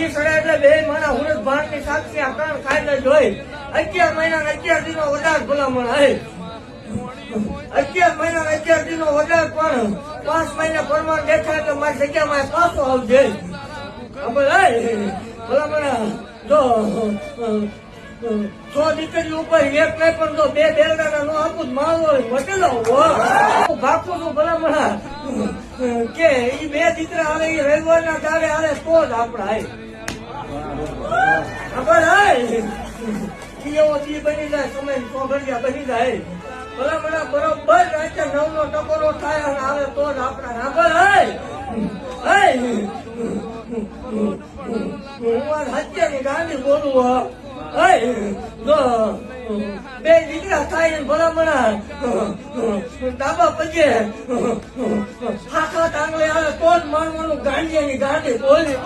ઈ સડે એટલે બે મારા હુરત ભારતની સાક્ષી આ કાન કાયદે જોઈ 11 મહિના 11 દિનો વધારે ભલામણ હે 11 મહિના 11 દિનો વધારે પણ 5 મહિના પરમાન દેખાય એટલે મારી જગ્યામાં પાછો આવજે ભલામણ જો 100 દીકરી ઉપર એક નહીં પણ તો 2 બેલડાના નો આપું માવો મટેલો ભાગું છું ભલામણ કે ઈ 2 દીકરા આવે એ રવિવારના દાડે આવે તો જ આપડા એવો દી બની જાય સમય સોગડિયા બની જાય ભલામણ બરોબર રાતે 9 નો ટકોરો થાય અને આવે તો જ આપડા સાંભળ હું હત્યાની ગાંધી બોલું જો 2 દીકરા થાય ને ભલામણ ડાબા પગે હાથ આંગળે આવે તો જ માનવાનું ગાંધીની ગાંધી બોલી